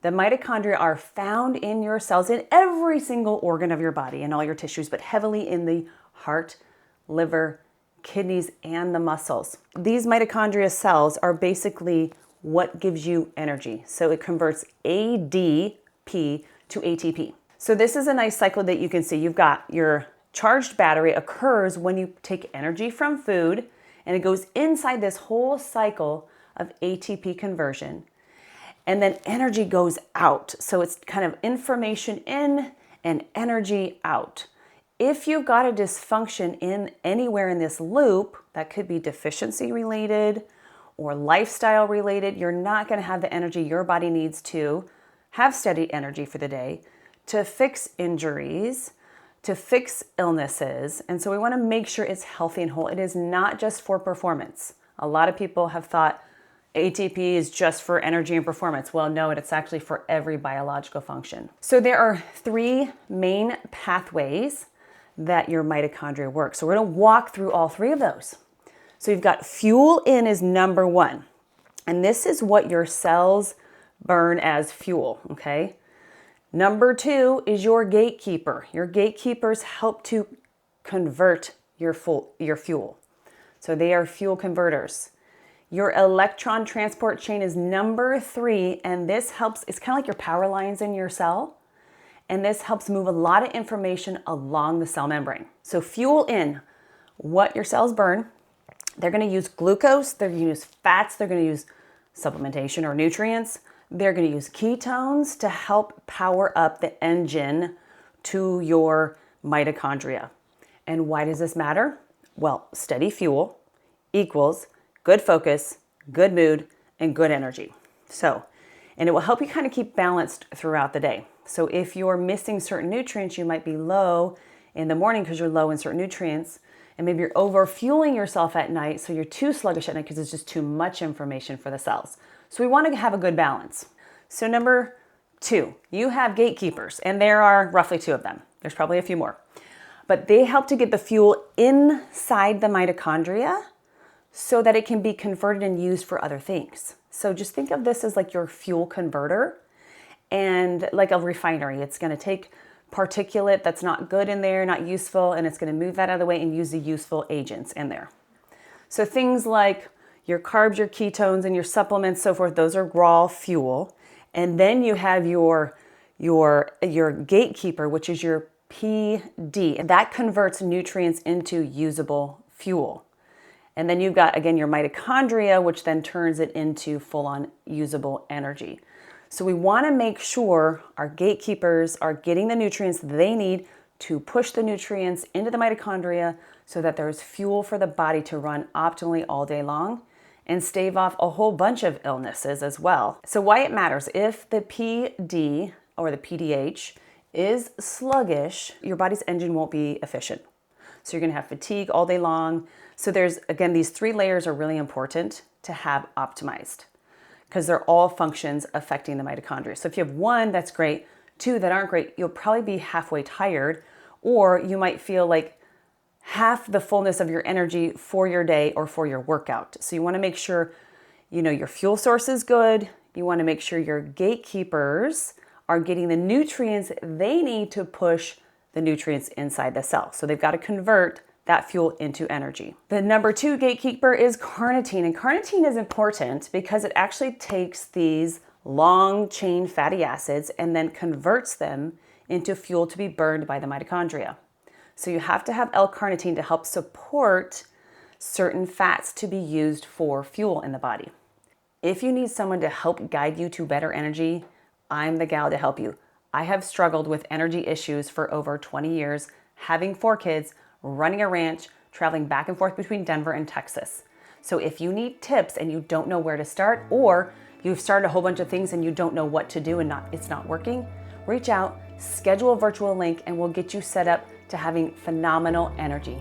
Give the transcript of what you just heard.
The mitochondria are found in your cells in every single organ of your body and all your tissues, but heavily in the heart, liver, kidneys, and the muscles. These mitochondria cells are basically what gives you energy. So it converts ADP to ATP. So this is a nice cycle that you can see. You've got your charged battery occurs when you take energy from food, and it goes inside this whole cycle of ATP conversion. And then energy goes out. So it's kind of information in and energy out. If you've got a dysfunction in anywhere in this loop, that could be deficiency related or lifestyle related, you're not going to have the energy your body needs to have steady energy for the day, to fix injuries, to fix illnesses. And so we want to make sure it's healthy and whole. It is not just for performance. A lot of people have thought ATP is just for energy and performance. Well, no, it's actually for every biological function. So there are three main pathways that your mitochondria work. So we're going to walk through all three of those. So you've got fuel in is number one. And this is what your cells burn as fuel, okay? Number two is your gatekeeper. Your gatekeepers help to convert your fuel. So they are fuel converters. Your electron transport chain is number three, and this helps, it's kind of like your power lines in your cell, and this helps move a lot of information along the cell membrane. So fuel in, what your cells burn, they're going to use glucose, they're going to use fats, they're going to use supplementation or nutrients, they're going to use ketones to help power up the engine to your mitochondria. And why does this matter? Well, steady fuel equals good focus, good mood, and good energy. So, and it will help you kind of keep balanced throughout the day. So if you're missing certain nutrients, you might be low in the morning because you're low in certain nutrients, and maybe you're over-fueling yourself at night, so you're too sluggish at night because it's just too much information for the cells. So we want to have a good balance. So number two, you have gatekeepers, and there are roughly two of them. There's probably a few more. But they help to get the fuel inside the mitochondria so that it can be converted and used for other things. So just think of this as like your fuel converter and like a refinery. It's going to take particulate that's not good in there, not useful, and it's going to move that out of the way and use the useful agents in there. So things like your carbs, your ketones, and your supplements, so forth, those are raw fuel. And then you have your gatekeeper, which is your PD. That converts nutrients into usable fuel. And then you've got, again, your mitochondria, which then turns it into full-on usable energy. So we want to make sure our gatekeepers are getting the nutrients they need to push the nutrients into the mitochondria so that there's fuel for the body to run optimally all day long and stave off a whole bunch of illnesses as well. So why it matters, if the PD or the PDH is sluggish, your body's engine won't be efficient. So you're going to have fatigue all day long. So there's, again, these three layers are really important to have optimized because they're all functions affecting the mitochondria. So if you have one, that's great. Two that aren't great, you'll probably be halfway tired, or you might feel like half the fullness of your energy for your day or for your workout. So you want to make sure, your fuel source is good. You want to make sure your gatekeepers are getting the nutrients they need to push the nutrients inside the cell. So they've got to convert that fuel into energy. The number two gatekeeper is carnitine. And carnitine is important because it actually takes these long chain fatty acids and then converts them into fuel to be burned by the mitochondria. So you have to have L-carnitine to help support certain fats to be used for fuel in the body. If you need someone to help guide you to better energy, I'm the gal to help you. I have struggled with energy issues for over 20 years, having 4 kids, running a ranch, traveling back and forth between Denver and Texas. So if you need tips and you don't know where to start, or you've started a whole bunch of things and you don't know what to do and it's not working, reach out, schedule a virtual link, and we'll get you set up to having phenomenal energy.